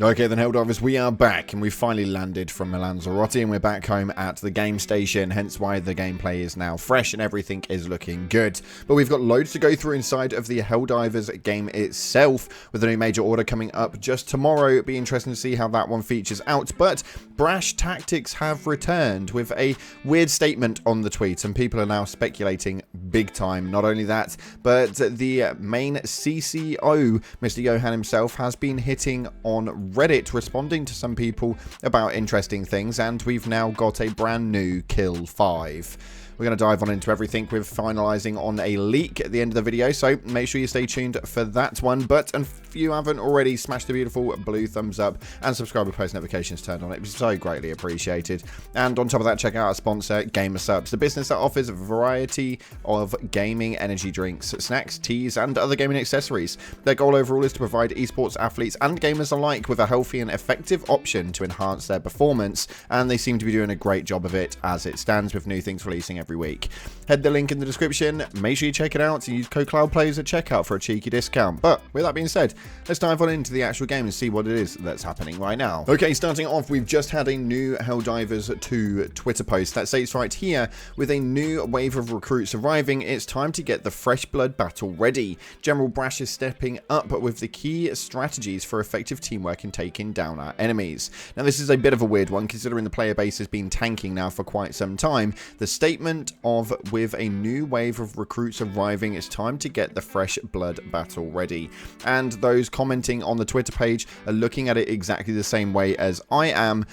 Okay then, Helldivers, we are back, and we finally landed from Lanzarote, and we're back home at the game station, hence why the gameplay is now fresh and everything is looking good. But we've got loads to go through inside of the Helldivers game itself, with a new major order coming up just tomorrow. It'll be interesting to see how that one features out, but Brash Tactics have returned with a weird statement on the tweet, and people are now speculating big time. Not only that, but the main CCO, Mr. Johan himself, has been hitting on Reddit, responding to some people about interesting things, and we've now got a brand new Kill 5. We're going to dive on into everything with finalising on a leak at the end of the video, so make sure you stay tuned for that one. But if you haven't already, smash the beautiful blue thumbs up and subscribe with post notifications turned on. It was so greatly appreciated. And on top of that, check out our sponsor, GamerSupps, the business that offers a variety of gaming energy drinks, snacks, teas, and other gaming accessories. Their goal overall is to provide esports athletes and gamers alike with a healthy and effective option to enhance their performance, and they seem to be doing a great job of it as it stands, with new things releasing every week. Head the link in the description, make sure you check it out, and use code CloudPlayers at checkout for a cheeky discount. But with that being said, let's dive on into the actual game and see what it is that's happening right now. Okay, starting off, we've just had a new Helldivers 2 Twitter post that states right here, with a new wave of recruits arriving, it's time to get the fresh blood battle ready. General Brash is stepping up with the key strategies for effective teamwork in taking down our enemies. Now, this is a bit of a weird one, considering the player base has been tanking now for quite some time. The statement of, with a new wave of recruits arriving, it's time to get the fresh blood battle ready. And those commenting on the Twitter page are looking at it exactly the same way as I am.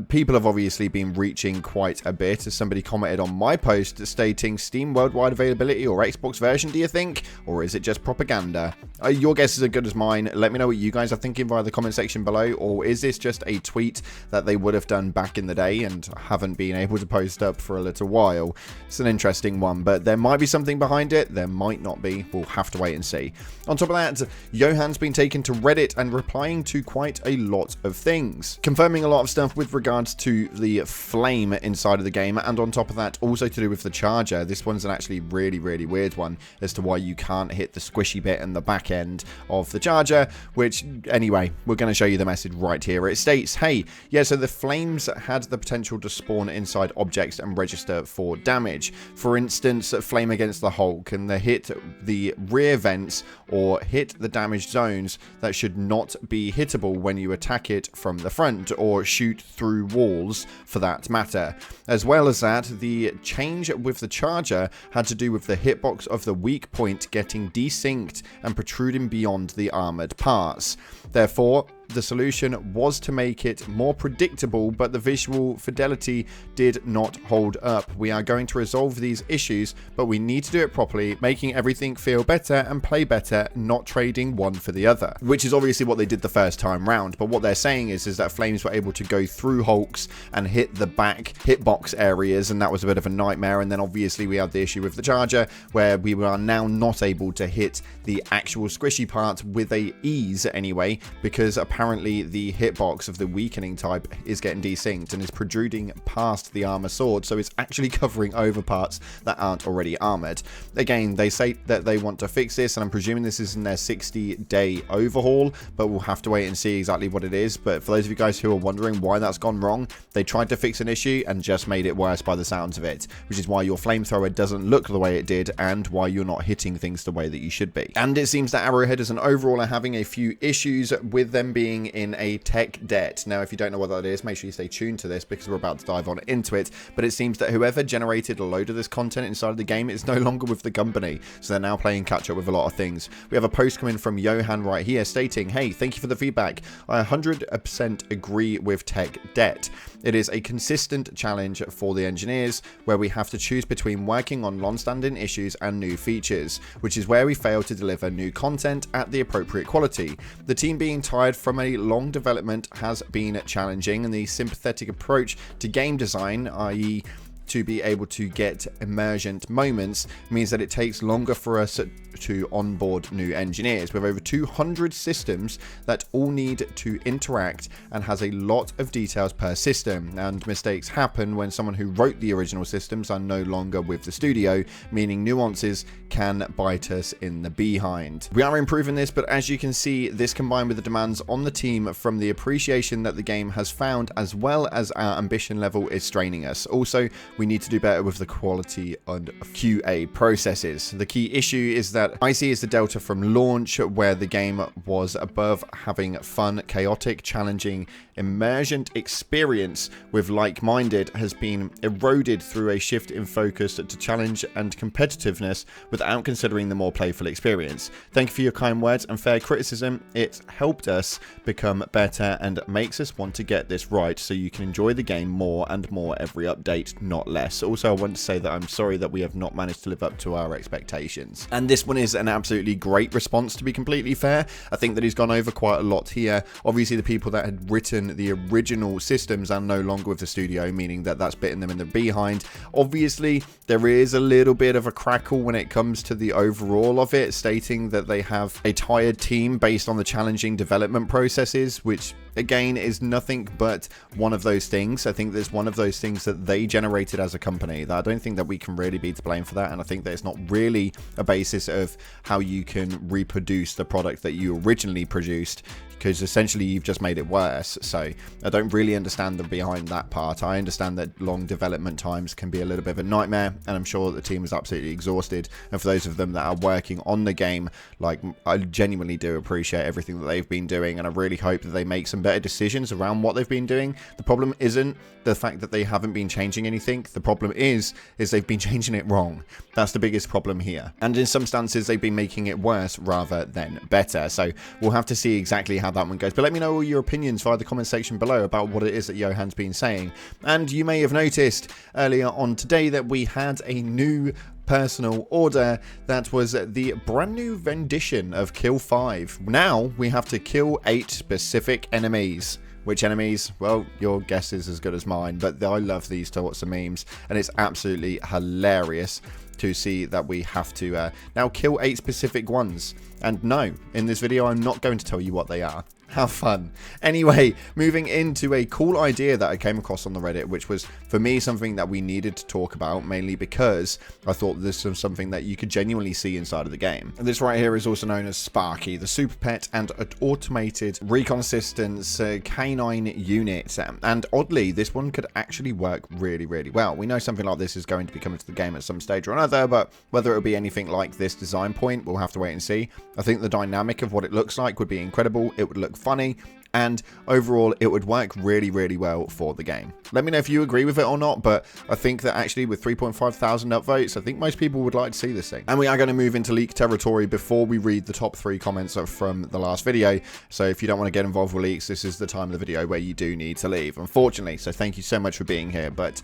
People have obviously been reaching quite a bit, as somebody commented on my post stating, Steam worldwide availability or Xbox version, do you think? Or is it just propaganda? Your guess is as good as mine. Let me know what you guys are thinking via the comment section below, or is this just a tweet that they would have done back in the day and haven't been able to post up for a little while? It's an interesting one, but there might be something behind it, there might not be. We'll have to wait and see. On top of that, Johan's been taken to Reddit and replying to quite a lot of things, confirming a lot of stuff with regards to the flame inside of the game, and on top of that, also to do with the charger. This one's an actually really weird one as to why you can't hit the squishy bit in the back end of the charger, which, anyway, we're going to show you the message right here. It states, hey, yeah, so the flames had the potential to spawn inside objects and register for damage. For instance, flame against the hull can hit the rear vents or hit the damaged zones that should not be hittable when you attack it from the front, or shoot through walls for that matter. As well as that, the change with the charger had to do with the hitbox of the weak point getting desynced and protruding beyond the armored parts. Therefore, the solution was to make it more predictable, but the visual fidelity did not hold up. We are going to resolve these issues, but we need to do it properly, making everything feel better and play better, not trading one for the other. Which is obviously what they did the first time round, but what they're saying is that flames were able to go through hulks and hit the back hitbox areas, and that was a bit of a nightmare. And then obviously we had the issue with the charger, where we are now not able to hit the actual squishy part with a ease anyway, because apparently the hitbox of the weakening type is getting desynced and is protruding past the armor sword, so it's actually covering over parts that aren't already armored. Again, they say that they want to fix this, and I'm presuming this is in their 60-day overhaul, but we'll have to wait and see exactly what it is. But for those of you guys who are wondering why that's gone wrong, they tried to fix an issue and just made it worse by the sounds of it, which is why your flamethrower doesn't look the way it did, and why you're not hitting things the way that you should be. And it seems that Arrowhead as an overall are having a few issues with them being in a tech debt. Now, if you don't know what that is, make sure you stay tuned to this, because we're about to dive on into it. But it seems that whoever generated a load of this content inside of the game is no longer with the company, so they're now playing catch up with a lot of things. We have a post coming from Johan right here stating, hey, thank you for the feedback. I 100% agree with tech debt. It is a consistent challenge for the engineers, where we have to choose between working on long-standing issues and new features, which is where we fail to deliver new content at the appropriate quality. The team being tired from a long development has been challenging, and the sympathetic approach to game design, i.e. to be able to get emergent moments means that it takes longer for us to onboard new engineers. We have over 200 systems that all need to interact and has a lot of details per system, and mistakes happen when someone who wrote the original systems are no longer with the studio, meaning nuances can bite us in the behind. We are improving this, but as you can see, this combined with the demands on the team from the appreciation that the game has found as well as our ambition level is straining us. Also, we need to do better with the quality and QA processes. The key issue is that I see is the delta from launch, where the game was above having fun, chaotic, challenging, emergent experience with like-minded has been eroded through a shift in focus to challenge and competitiveness without considering the more playful experience. Thank you for your kind words and fair criticism. It's helped us become better and makes us want to get this right so you can enjoy the game more and more every update, not less. Also, I want to say that I'm sorry that we have not managed to live up to our expectations. And this one is an absolutely great response, to be completely fair. I think that he's gone over quite a lot here. Obviously, the people that had written the original systems are no longer with the studio, meaning that that's bitten them in the behind. Obviously, there is a little bit of a crackle when it comes to the overall of it, stating that they have a tired team based on the challenging development processes, which again is nothing but one of those things. I think there's one of those things that they generated as a company that I don't think that we can really be to blame for that, and I think that it's not really a basis of how you can reproduce the product that you originally produced, because essentially you've just made it worse. So I don't really understand the behind that part. I understand that long development times can be a little bit of a nightmare, and I'm sure that the team is absolutely exhausted, and for those of them that are working on the game, like, I genuinely do appreciate everything that they've been doing, and I really hope that they make some better decisions around what they've been doing. The problem isn't the fact that they haven't been changing anything. The problem is they've been changing it wrong. That's the biggest problem here, and in some instances they've been making it worse rather than better. So we'll have to see exactly how that one goes, but let me know all your opinions via the comment section below about what it is that Johan's been saying. And you may have noticed earlier on today that we had a new personal order that was the brand new rendition of Kill 5. Now we have to kill 8 specific enemies. Which enemies? Well, your guess is as good as mine, but I love these sorts of memes, and it's absolutely hilarious to see that we have to now kill 8 specific ones. And no, in this video I'm not going to tell you what they are. Have fun. Anyway, moving into a cool idea that I came across on the Reddit, which was, for me, something that we needed to talk about, mainly because I thought this was something that you could genuinely see inside of the game. And this right here is also known as Sparky, the super pet and automated reconnaissance canine unit. And oddly, this one could actually work really, really well. We know something like this is going to be coming to the game at some stage or another, but whether it'll be anything like this design point, we'll have to wait and see. I think the dynamic of what it looks like would be incredible. It would look funny, and overall it would work really, really well for the game. Let me know if you agree with it or not, but I think that actually with 3,500 upvotes, I think most people would like to see this thing. And we are going to move into leak territory before we read the top 3 comments from the last video. So if you don't want to get involved with leaks, this is the time of the video where you do need to leave, unfortunately. So thank you so much for being here, but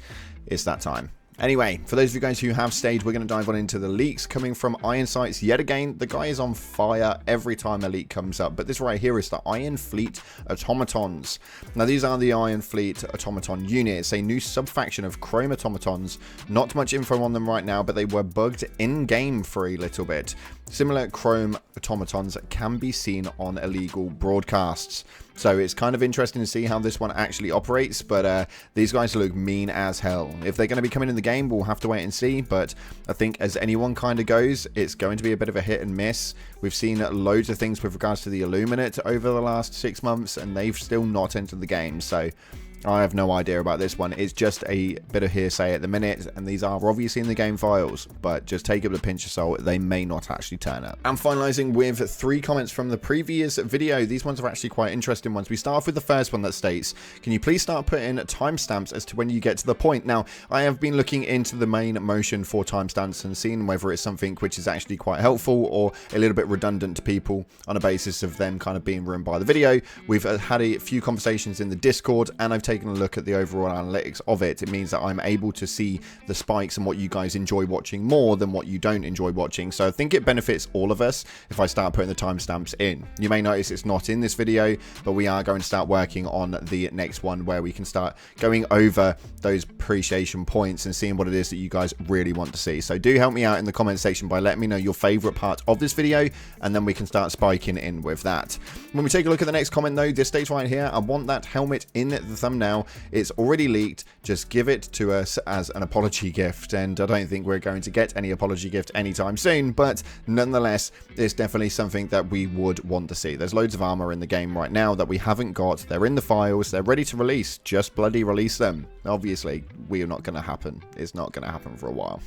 it's that time. Anyway, for those of you guys who have stayed, we're going to dive on into the leaks coming from Iron Sights yet again. The guy is on fire every time a leak comes up, but this right here is the Iron Fleet Automatons. Now, these are the Iron Fleet Automaton units, a new sub-faction of Chrome Automatons. Not much info on them right now, but they were bugged in-game for a little bit. Similar Chrome Automatons can be seen on illegal broadcasts. So it's kind of interesting to see how this one actually operates, but these guys look mean as hell. If they're going to be coming in the game, we'll have to wait and see, but I think as anyone kind of goes, it's going to be a bit of a hit and miss. We've seen loads of things with regards to the Illuminate over the last 6 months, and they've still not entered the game, so I have no idea about this one. It's just a bit of hearsay at the minute, and these are obviously in the game files, but just take it with a pinch of salt. They may not actually turn up. And finalizing with 3 comments from the previous video. These ones are actually quite interesting ones. We start off with the first one that states, can you please start putting timestamps as to when you get to the point? Now, I have been looking into the main motion for timestamps and seeing whether it's something which is actually quite helpful or a little bit redundant to people on a basis of them kind of being ruined by the video. We've had a few conversations in the Discord, and I've taken taken a look at the overall analytics of it, it means that I'm able to see the spikes and what you guys enjoy watching more than what you don't enjoy watching. So I think it benefits all of us if I start putting the timestamps in. You may notice it's not in this video, but we are going to start working on the next one where we can start going over those appreciation points and seeing what it is that you guys really want to see. So do help me out in the comment section by letting me know your favorite part of this video, and then we can start spiking in with that. When we take a look at the next comment though, this states right here, I want that helmet in the thumbnail. It's already leaked. Just give it to us as an apology gift. And I don't think we're going to get any apology gift anytime soon, but nonetheless, it's definitely something that we would want to see. There's loads of armor in the game right now that we haven't got. They're in the files. They're ready to release. Just bloody release them. Obviously, we are not going to happen. It's not going to happen for a while.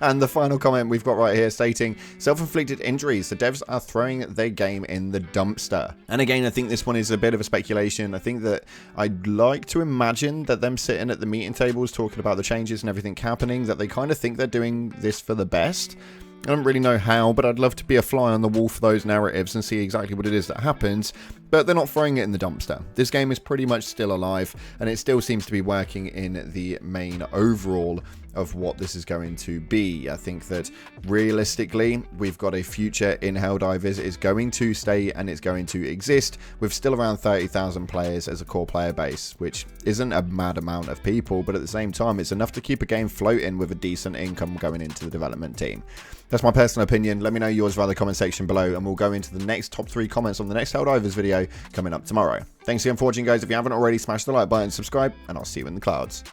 And the final comment we've got right here stating, self-inflicted injuries. The devs are throwing their game in the dumpster. And again, I think this one is a bit of a speculation. I think that I'd like to imagine that them sitting at the meeting tables talking about the changes and everything happening, that they kind of think they're doing this for the best. I don't really know how, but I'd love to be a fly on the wall for those narratives and see exactly what it is that happens. But they're not throwing it in the dumpster. This game is pretty much still alive, and it still seems to be working in the main overall of what this is going to be. I think that realistically, we've got a future in Helldivers. It's going to stay and it's going to exist with still around 30,000 players as a core player base, which isn't a mad amount of people, but at the same time, it's enough to keep a game floating with a decent income going into the development team. That's my personal opinion. Let me know yours via the comment section below, and we'll go into the next top 3 comments on the next Helldivers video coming up tomorrow. Thanks again for watching, guys. If you haven't already, smash the like button, subscribe, and I'll see you in the clouds.